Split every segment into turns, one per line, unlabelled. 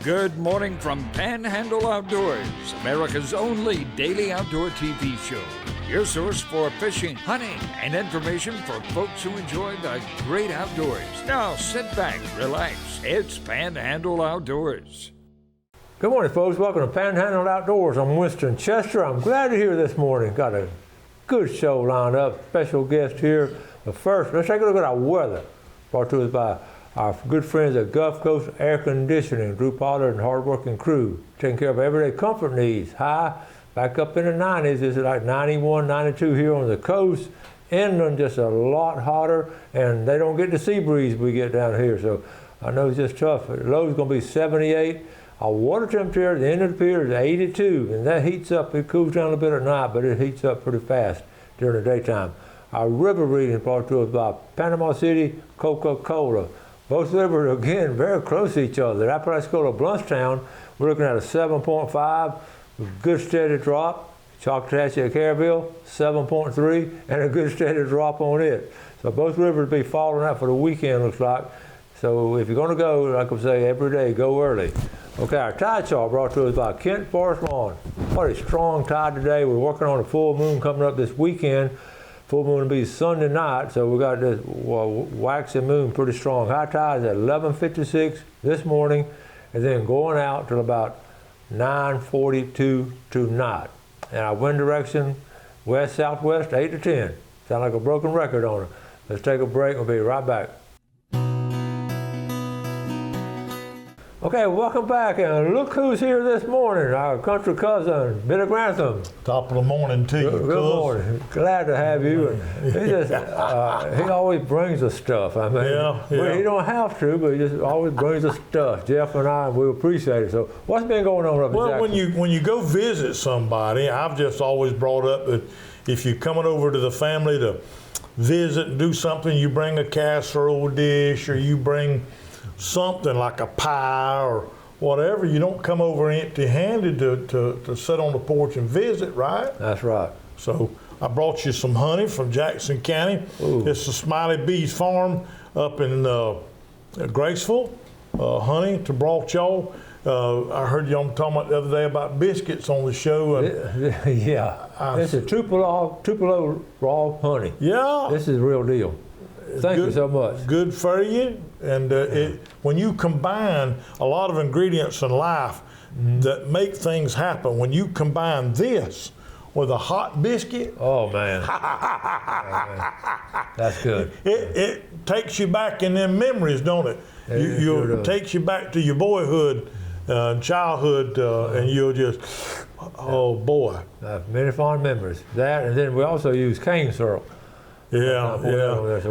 Good morning from Panhandle Outdoors, America's only daily outdoor TV show. Your source for fishing, hunting, and information for folks who enjoy the great outdoors. Now sit back, relax. It's Panhandle Outdoors.
Good morning, folks. Welcome to Panhandle Outdoors. I'm Winston Chester. I'm glad you're here this morning. Got a good show lined up. Special guest here. But first, let's take a look at our weather. Brought to us by our good friends at Gulf Coast Air Conditioning, Drew Pollard and hardworking crew, taking care of everyday comfort needs. High, back up in the 90s. It's like 91, 92 here on the coast. Inland, just a lot hotter, and they don't get the sea breeze we get down here. So I know it's just tough. The low's going to be 78. Our water temperature at the end of the pier is 82, and that heats up. It cools down a bit at night, but it heats up pretty fast during the daytime. Our river reading brought to us by Panama City Coca-Cola. Both rivers, again, very close to each other. At Apalachicola, Bluntstown, we're looking at a 7.5 with good steady drop. Choctawhatchee at Careville, 7.3, and a good steady drop on it. So both rivers will be falling out for the weekend, looks like. So if you're going to go, like I say, every day, go early. Okay, our tide chart brought to us by Kent Forest Lawn. What a strong tide today. We're working on a full moon coming up this weekend. Full moon will be Sunday night, so we got this waxing moon pretty strong. High tide is at 11:56 this morning, and then going out till about 9:42 tonight. And our wind direction, west-southwest, 8 to 10. Sound like a broken record on it. Let's take a break. We'll be right back. Okay, welcome back, and look who's here this morning, our country cousin, Billy Grantham.
Top of the morning to you.
Good morning. Glad to have you. He always brings us stuff. I mean,
yeah.
He don't have to, but he just always brings us stuff. Jeff and I, we appreciate it. So what's been going on up in Jackson?
when you go visit somebody, I've just always brought up that if you're coming over to the family to visit and do something, you bring a casserole dish or you bring something like a pie or whatever. You don't come over empty-handed to sit on the porch and visit, right?
That's right.
So I brought you some honey from Jackson County.
Ooh.
It's the Smiley Bees Farm up in Graceville. Honey to brought y'all. I heard y'all talking about the other day about biscuits on the show. And
yeah, it's a Tupelo raw honey.
Yeah.
This is the real deal. Thank you so much.
Good for you. And when you combine a lot of ingredients in life that make things happen, when you combine this with a hot biscuit.
Oh, man. That's good.
It takes you back in them memories, don't it? It takes you back to your boyhood, childhood, and you'll just, oh boy.
Many fond memories. That, and then we also use cane syrup.
Yeah.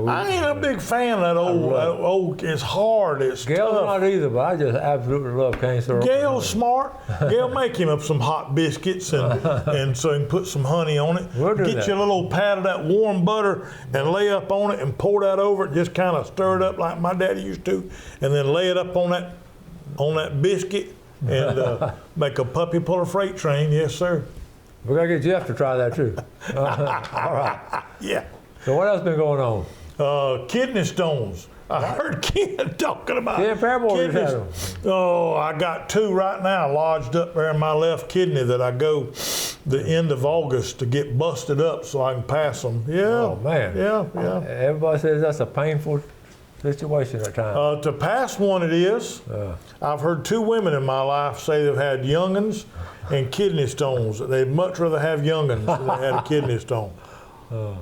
I ain't a big fan of that old, it's hard, it's
Gail's
tough.
not either, but I just absolutely love cane syrup.
Gail's smart. Gail make him up some hot biscuits and so he can put some honey on it. Get you a little pat of that warm butter and lay up on it and pour that over it, just kind of stir it up like my daddy used to, and then lay it up on that biscuit and make a puppy pull a freight train. Yes, sir.
We're going to get Jeff to try that too. All right.
Yeah.
So what else been going on?
Kidney stones. I heard Ken talking about
kidneys.
Oh, I got 2 right now lodged up there in my left kidney that I go the end of August to get busted up so I can pass them. Yeah.
Oh, man.
Yeah.
Everybody says that's a painful situation at times.
To pass one it is. I've heard 2 women in my life say they've had young'uns and kidney stones. They'd much rather have young'uns than they had a kidney stone.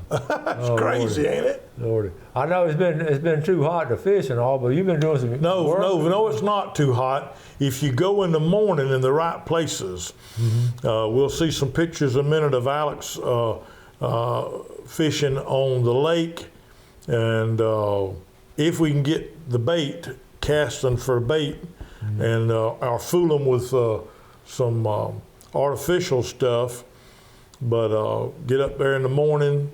That's crazy,
Lordy.
Ain't it?
Lordy. I know it's been too hot to fish and all, but you've been doing some work.
No, it's not too hot. If you go in the morning in the right places, we'll see some pictures in a minute of Alex fishing on the lake, and if we can get the bait, casting for bait, and or fool them with some artificial stuff. But get up there in the morning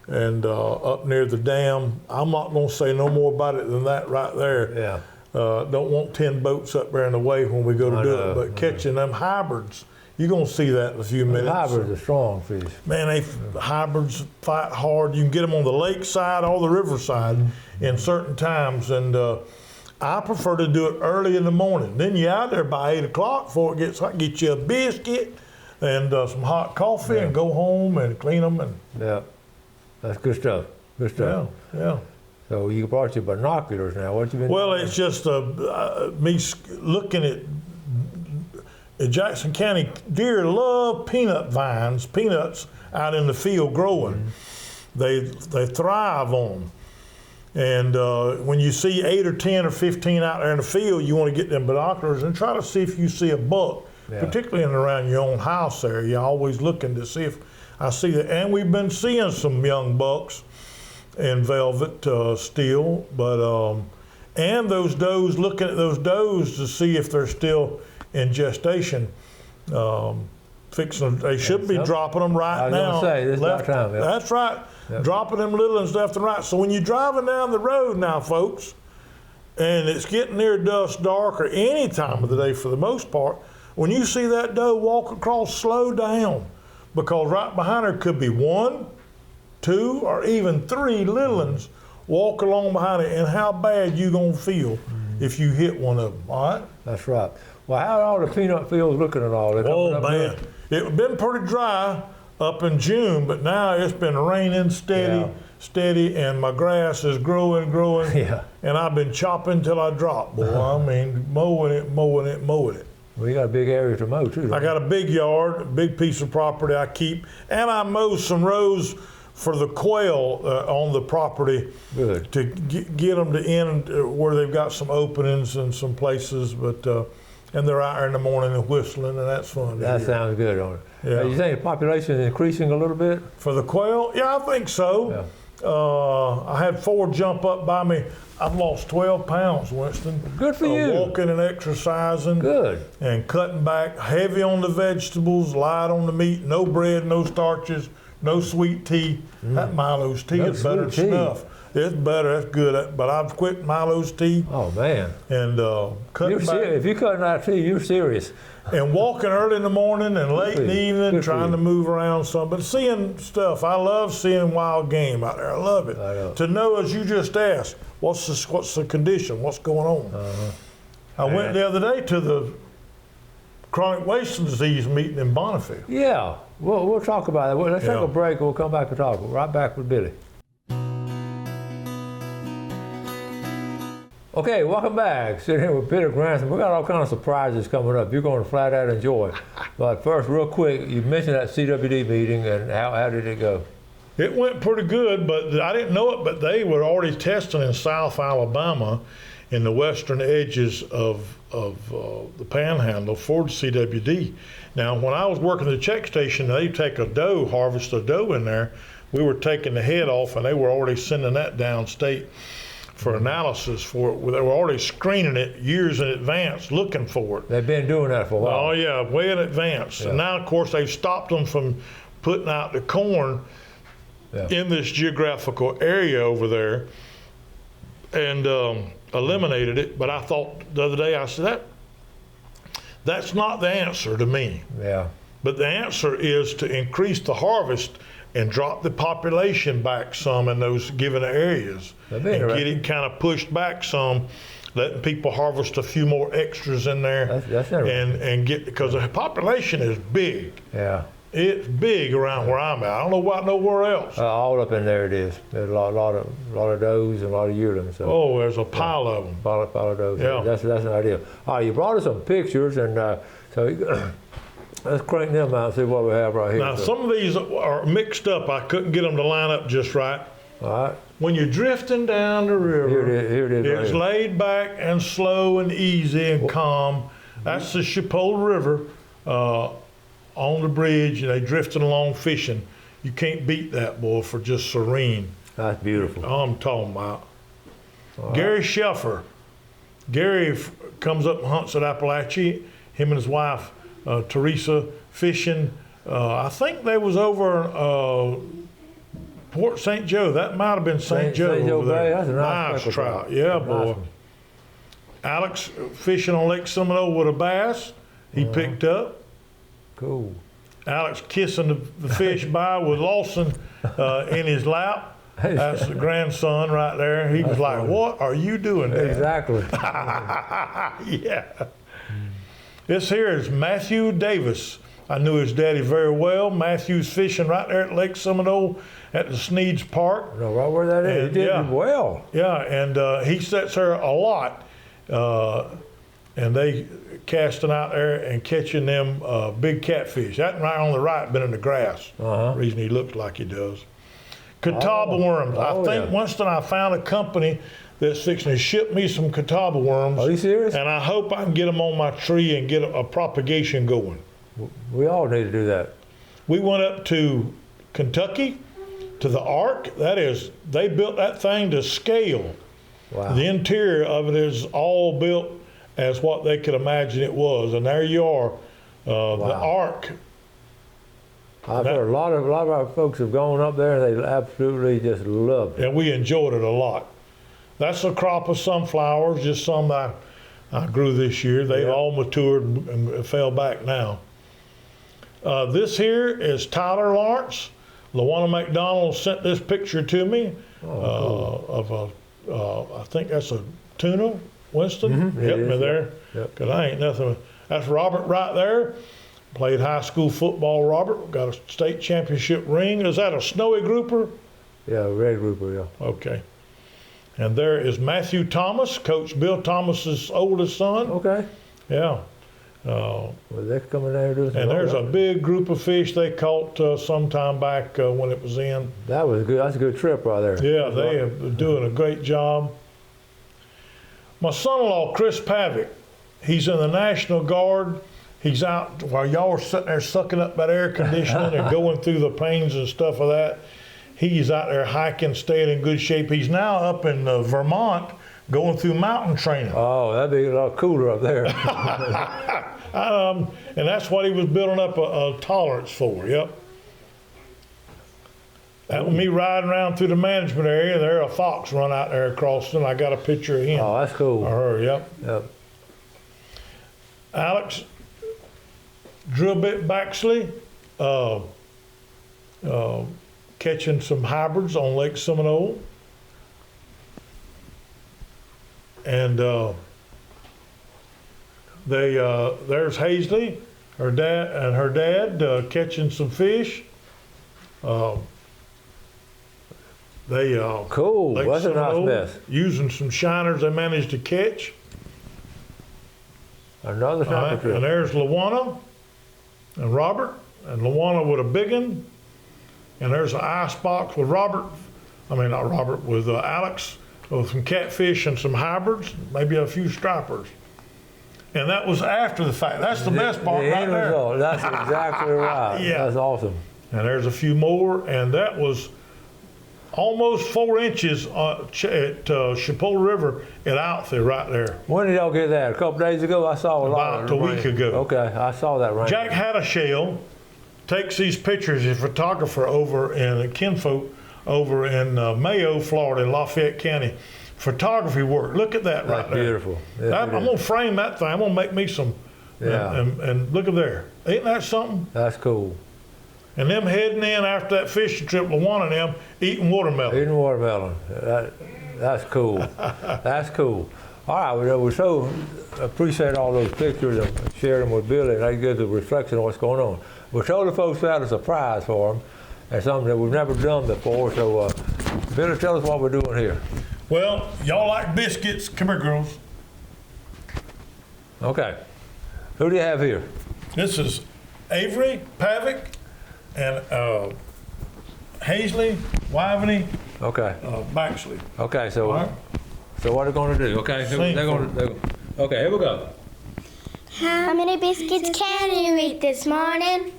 and up near the dam. I'm not going to say no more about it than that right there.
Yeah.
Don't want 10 boats up there in the way when we go to do it. But catching them hybrids, you're going to see that in a few minutes.
Hybrids are strong fish.
Man, hybrids fight hard. You can get them on the lake side or the river side in certain times. And I prefer to do it early in the morning. Then you're out there by 8 o'clock before it gets hot. Get you a biscuit and some hot coffee and go home and clean them. And
Yeah, that's good stuff. Good stuff.
yeah.
So you brought your binoculars now. What you been?
Well, it's just me looking at Jackson County. Deer love peanuts out in the field growing. They thrive on them. And when you see 8 or 10 or 15 out there in the field, you want to get them binoculars and try to see if you see a buck, particularly in and around your own house area. You're always looking to see if I see that. And we've been seeing some young bucks in velvet still, but and those does, looking at those does to see if they're still in gestation. They should be dropping them right now.
I was going to say, this is our time. Yep.
That's right. Yep. Dropping them little ones left and right. So when you're driving down the road now, folks, and it's getting near dusk, dark, or any time of the day for the most part, when you see that doe walk across, slow down, because right behind her could be 1, 2, or even 3 little ones walk along behind it, and how bad you gonna feel if you hit one of them, all right?
That's right. Well, how are all the peanut fields looking and all?
Oh, man. It's been pretty dry up in June, but now it's been raining steady, and my grass is growing.
Yeah.
And I've been chopping till I drop, boy. I mean, mowing it.
Well, you got a big area to mow, too.
I got a big yard, a big piece of property I keep, and I mow some rows for the quail on the property.
Good.
To get them to end where they've got some openings in some places, but and they're out there in the morning and whistling, and that's fun.
That sounds good on it.
Yeah.
You think the population is increasing a little bit?
For the quail? Yeah, I think so. Yeah. I had 4 jump up by me. I've lost 12 pounds, Winston.
Good for you.
Walking and exercising.
Good.
And cutting back, heavy on the vegetables, light on the meat, no bread, no starches, no sweet tea. That Milo's tea is better than snuff. It's better, that's good. But I've quit Milo's tea.
Oh, man.
And cutting back.
If you're cutting out tea, you're serious.
And walking early in the morning and late in the evening, trying to move around some. But seeing stuff, I love seeing wild game out there. I love it.
I know.
To know, as you just asked, what's the condition? What's going on? I went the other day to the chronic wasting disease meeting in Bonneville.
Yeah, we'll talk about it. Let's take a break and we'll come back and talk. Right back with Billy. Okay, welcome back. Sitting here with Peter Grantham. We got all kinds of surprises coming up. You're going to flat out enjoy. But first, real quick, you mentioned that CWD meeting, and how did it go?
It went pretty good, but I didn't know it, but they were already testing in South Alabama in the western edges of the Panhandle for the CWD. Now, when I was working at the check station, they take a doe, harvest a doe in there. We were taking the head off, and they were already sending that downstate for analysis for it. They were already screening it years in advance, looking for it.
They've been doing that for a while.
Oh, yeah, way in advance. Yeah. And now, of course, they've stopped them from putting out the corn in this geographical area over there and eliminated it. But I thought the other day, I said, that's not the answer to me.
Yeah.
But the answer is to increase the harvest and drop the population back some in those given areas. And get it kind of pushed back some, letting people harvest a few more extras in there.
That's
and get, because the population is big.
Yeah.
It's big around where I'm at. I don't know about nowhere else.
All up in there it is. There's a lot of does and a lot of yearlings. So.
Oh, there's a pile of them.
Pile of does.
Yeah.
That's an idea. All right, you brought us some pictures, and so let's crank them out and see what we have right here.
Now, some of these are mixed up. I couldn't get them to line up just right.
All right.
When you're drifting down the river,
here it is
it's
right
laid back and slow and easy and calm. That's the Chipotle River on the bridge, and they drifting along fishing. You can't beat that, boy, for just serene.
That's beautiful.
I'm talking about. Gary Shelfer. Gary comes up and hunts at Appalachia. Him and his wife, Teresa, fishing. I think they was over Port St. Joe. That might have been St. Joe over there.
That's a nice
trout. Yeah, boy. Nice. Alex fishing on Lake Seminole with a bass. He picked up.
Cool.
Alex kissing the fish by with Lawson in his lap. That's the grandson right there. He was like,
funny.
"What are you doing there?"
Exactly.
Yeah. This here is Matthew Davis. I knew his daddy very well. Matthew's fishing right there at Lake Seminole at the Sneads Park.
No, right where that is.
And,
He did
yeah.
well.
Yeah, and he sits there a lot. And they casting out there and catching them big catfish. That right on the right been in the grass.
Uh-huh.
Reason he looks like he does. Catawba worms. I think Winston, I found a company that's fixing to ship me some catawba worms.
Are you serious?
And I hope I can get them on my tree and get a propagation going.
We all need to do that.
We went up to Kentucky to the Ark. That is, they built that thing to scale.
Wow.
The interior of it is all built as what they could imagine it was, and there you are, the Ark.
I've heard a lot of our folks have gone up there and they absolutely just loved it.
And we enjoyed it a lot. That's a crop of sunflowers, just some I grew this year. They've all matured and fell back now. This here is Tyler Lawrence. LaWanna McDonald sent this picture to me of I think that's a tuna, Winston. Help me there, because I ain't nothing. That's Robert right there. Played high school football, Robert. Got a state championship ring. Is that a snowy grouper?
Yeah, red grouper, yeah.
Okay. And there is Matthew Thomas, Coach Bill Thomas's oldest son.
Okay.
Yeah.
Well, they're coming down here doing some
And there's a big group of fish they caught sometime back when it was in.
That was good. That's a good trip right there.
Yeah, they are doing a great job. My son-in-law, Chris Pavick, he's in the National Guard. He's out while y'all are sitting there sucking up that air conditioning and going through the pains and stuff of that. He's out there hiking, staying in good shape. He's now up in Vermont going through mountain training.
Oh, that'd be a lot cooler up there.
And that's what he was building up a tolerance for, yep. That was me riding around through the management area. There, a fox run out there across, and I got a picture of him.
Oh, that's cool.
Or her, yep.
Yep.
Alex Drillbit Baxley, catching some hybrids on Lake Seminole. And there's Hazley, her dad catching some fish.
Cool.
Lake
That's a nice
Seminole,
mess.
using some shiners they managed to catch.
Another
All right,
snapper trip.
and there's LaWanna and Robert, and LaWanna with a big one. And there's an ice box with with Alex, with some catfish and some hybrids, maybe a few stripers. And that was after the fact. That's the best part
The
right
end
there.
result. That's exactly right.
Yeah.
That's awesome.
And there's a few more, and that was almost 4 inches at Chipotle River at Outfit right there.
When did y'all get that? A couple days ago? I saw a lot of
About a week ago.
Okay, I saw that right.
Jack Haddishale takes these pictures. He's a photographer over in kinfolk over in Mayo, Florida, in Lafayette County. Photography work. Look at that right there.
Beautiful.
I'm going to frame that thing. I'm going to make me some.
Yeah.
And look at there. Ain't that something?
That's cool.
And them heading in after that fishing trip, LaWanna and them eating watermelon.
Eating watermelon. That's cool. That's cool. All right, we so appreciate all those pictures and sharing them with Billy. That gives a reflection of what's going on. We told the folks we had a surprise for them and something that we've never done before. So, Billy, tell us what we're doing here.
Well, y'all like biscuits. Come here, girls.
Okay. Who do you have here?
This is Avery Pavick and Hazley, Wyvany,
Okay.
Baxley.
Okay, so
All right.
so what are they going to do? Okay,
Sing
okay, here we go.
How many biscuits can you eat this morning?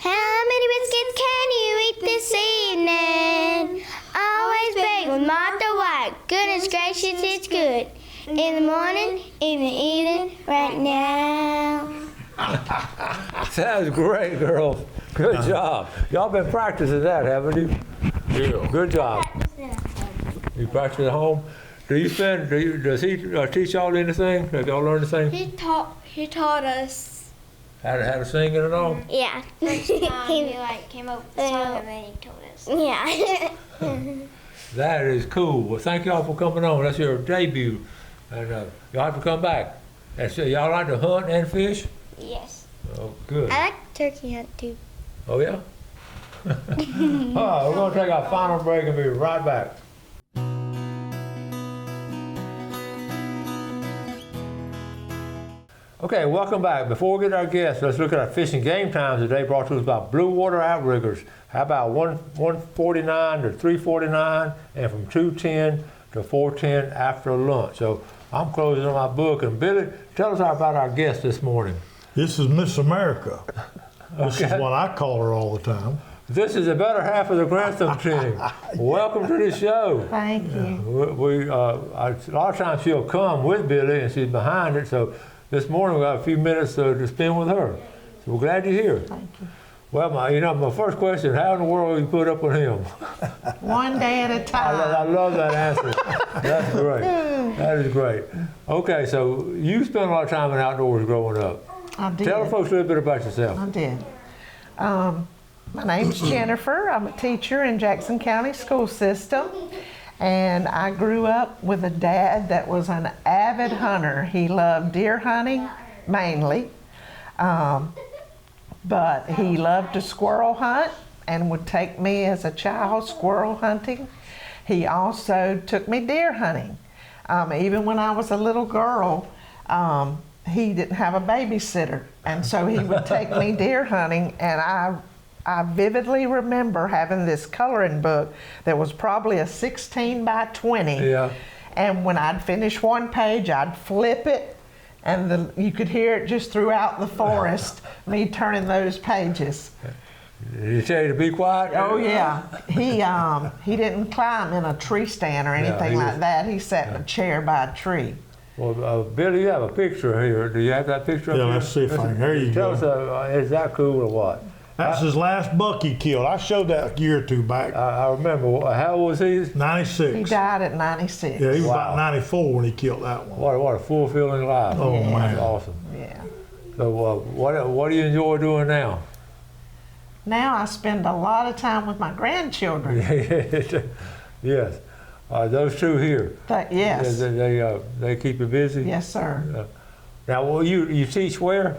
How many biscuits can you eat this evening? Always bake with Martha White. Goodness gracious, it's good. In the morning, in the evening, right now.
Sounds great, girls. Good job. Y'all been practicing that, haven't you?
Yeah.
Good job. You practice at home? Does he teach y'all anything? Have y'all learned anything?
He taught us.
How to sing it and all?
Yeah.
He came up with the song and then he told us.
Yeah.
That is cool. Well, thank y'all for coming on. That's your debut. And y'all have to come back. And so y'all like to hunt and fish?
Yes.
Oh, good.
I like turkey hunt too.
Oh, yeah? All right, we're going to take our final break and be right back. Okay, welcome back. Before we get our guests, let's look at our fishing game times today, brought to us by Blue Water Outriggers. How about 1:49 to 3:49 and from 2:10 to 4:10 after lunch. So I'm closing on my book. And Billy, tell us about our guest this morning.
This is Miss America. This
Okay.
is what I call her all the time.
This is the better half of the Grantham team. Welcome to the show.
Thank you.
A lot of times she'll come with Billy and she's behind it. So this morning we got a few minutes to spend with her. So we're glad you're here.
Thank you.
Well, my first question, how in the world do you put up with him?
One day at a
I
time.
love that answer. That's great. That is great. Okay, so you spent a lot of time in outdoors growing up.
I did.
Tell the folks a little bit about yourself.
I did. My name's Jennifer. I'm a teacher in Jackson County school system. And I grew up with a dad that was an avid hunter. He loved deer hunting mainly. But he loved to squirrel hunt and would take me as a child squirrel hunting. He also took me deer hunting. Even when I was a little girl, he didn't have a babysitter. And so he would take me deer hunting, and I vividly remember having this coloring book that was probably a 16 by 20.
Yeah.
And when I'd finish one page, I'd flip it, and you could hear it just throughout the forest, me turning those pages.
Did he tell you to be quiet?
Oh yeah, he didn't climb in a tree stand or anything
he
like
was-
that. He sat in a chair by a tree.
Well, Billy, you have a picture here. Do you have that picture up
Yeah,
here?
let's see if I can. There you
Tell
go.
us, is that cool or what?
That's his last buck he killed. I showed that a year or two back.
I remember. How old was he?
96.
He died at 96.
Yeah, he was
Wow.
about 94 when he killed that one.
What a fulfilling life.
Oh,
Yeah.
man.
That's awesome.
Yeah.
So what do you enjoy doing now?
Now I spend a lot of time with my grandchildren.
Yes. Those two here.
Yes.
They keep you busy?
Yes, sir.
Now, well, you teach where?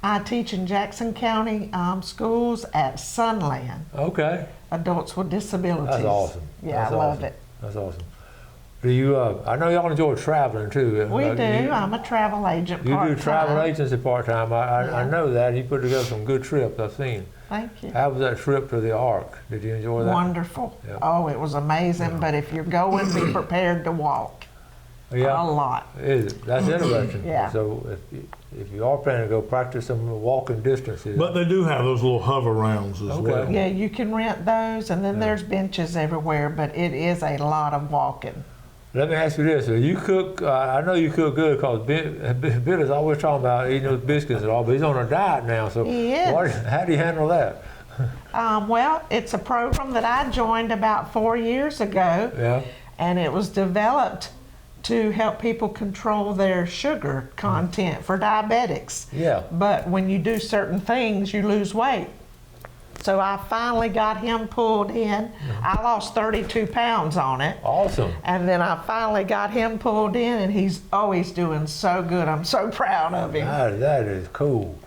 I teach in Jackson County schools at Sunland,
Okay.
adults with disabilities.
That's awesome.
Yeah,
That's
I love
awesome.
it.
That's awesome. Do you? I know y'all enjoy traveling too.
We do. I'm a travel agent
You
part-time.
do travel agency part time. I know that. You put together some good trips. I've seen.
Thank you.
How was that trip to the Ark? Did you enjoy that?
Wonderful.
Yeah.
Oh, it was amazing. But if you're going, be prepared to walk
Yeah.
a lot.
Is it? That's interesting.
Yeah.
So if you are planning to go practice some walking distances.
But they do have those little hover rounds as
Okay.
well.
Yeah, you can rent those, and then there's benches everywhere. But it is a lot of walking.
Let me ask you this: you cook? I know you cook good because Billy's always talking about eating those biscuits and all, but he's on a diet now. So
He is.
how do you handle that?
Well, it's a program that I joined about 4 years ago,
Yeah.
and it was developed to help people control their sugar content for diabetics.
Yeah.
But when you do certain things, you lose weight. So I finally got him pulled in. I lost 32 pounds on it.
Awesome.
And then I finally got him pulled in, and he's always doing so good. I'm so proud of him.
That is cool.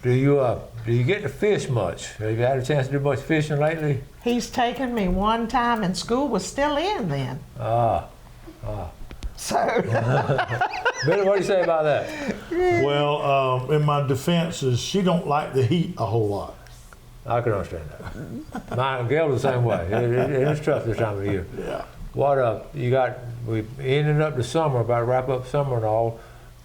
Do you get to fish much? Have you had a chance to do much fishing lately?
He's taken me one time, and school was still in then. So
Billy, what do you say about that?
Well, in my defense is she don't like the heat a whole lot.
I can understand that. My Gail's the same way. It is tough this time of year.
Yeah.
What you got? We ending up the summer, about to wrap up summer and all.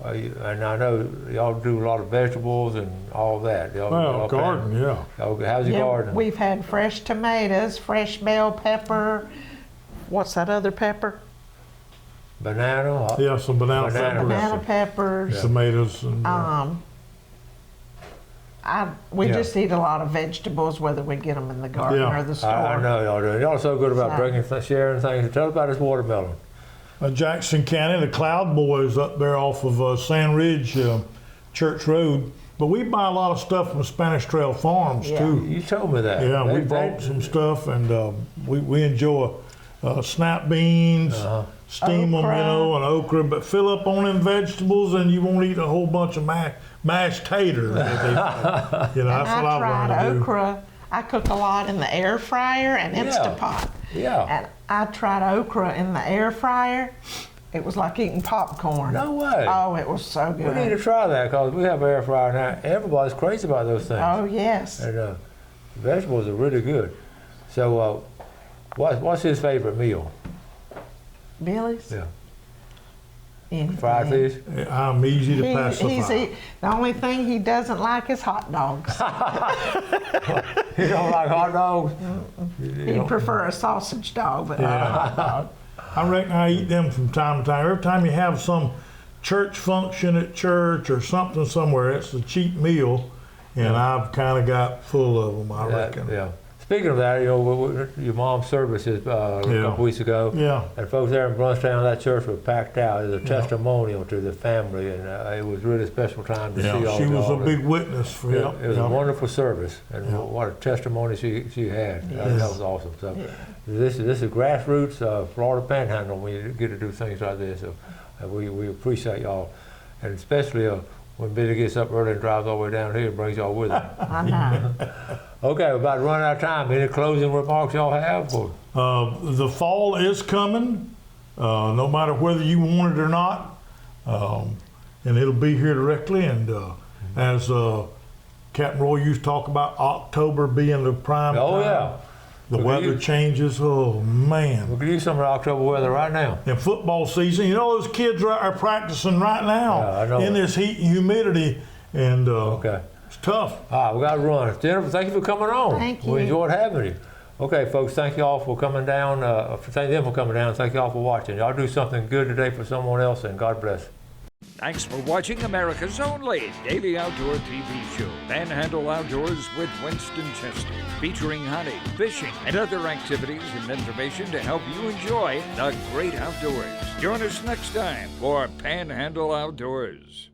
And I know y'all do a lot of vegetables and all that.
Well, garden, yeah.
How's your
yeah,
garden?
we've had fresh tomatoes, fresh bell pepper. What's that other pepper?
Banana.
Yeah, some banana
Banana
peppers,
Banana peppers.
tomatoes, and
We
Yeah.
just eat a lot of vegetables, whether we get them in the garden
Yeah.
or the store.
I know y'all do. Y'all are so good about
So-
bringing, sharing things. Tell us about this watermelon.
Jackson County, the Cloud Boys up there off of Sand Ridge Church Road. But we buy a lot of stuff from Spanish Trail Farms
Yeah.
too.
You told me that.
Yeah, we bought some stuff, and we enjoy snap beans, steam them,
Okra.
and okra. But fill up on them vegetables, and you won't eat a whole bunch of mashed taters. That's what I
tried
learned to do.
okra. I cook a lot in the air fryer and
Yeah.
Instapot.
Yeah.
And I tried okra in the air fryer. It was like eating popcorn.
No way.
Oh, it was so
We need to
good.
try that because we have an air fryer now. Everybody's crazy about those things.
Oh, yes.
And vegetables are really good. So, what's his favorite meal?
Billy's?
Yeah.
Anything.
Fried fish?
I'm easy to pacify.
The only thing he doesn't like is hot dogs.
You don't like hot dogs?
He'd prefer a sausage dog, but not a hot dog.
I reckon I eat them from time to time. Every time you have some church function at church or something somewhere, it's a cheap meal, and I've kind of got full of them, I reckon.
Yeah. Speaking of that, your mom's services a couple weeks ago.
Yeah.
And folks there in Brunstown, that church was packed out. It was a testimonial to the family, and it was really a special time to see all
She was
y'all.
a big witness for
It was a wonderful service, and what a testimony she had. That was awesome. So this is grassroots Florida Panhandle when you get to do things like this. So we appreciate y'all, and especially when Billy gets up early and drives all the way down here and brings y'all with him.
I know.
Okay, we're about to run out of time. Any closing remarks y'all have? Or?
The fall is coming, no matter whether you want it or not, and it'll be here directly. And as Captain Roy used to talk about, October being the prime time.
Yeah.
The weather changes. Oh man!
We could use some of the October weather right now.
And football season, those kids are practicing right now
I know
in this heat and humidity, and
Okay.
it's tough.
All right, we got to run. Jennifer, thank you for coming on.
Thank
We
you.
enjoyed having you. Okay, folks, thank you all for coming down. Thank them for coming down. Thank you all for watching. Y'all do something good today for someone else, and God bless.
Thanks for watching America's only daily outdoor TV show, Panhandle Outdoors with Winston Chester, featuring hunting, fishing, and other activities and information to help you enjoy the great outdoors. Join us next time for Panhandle Outdoors.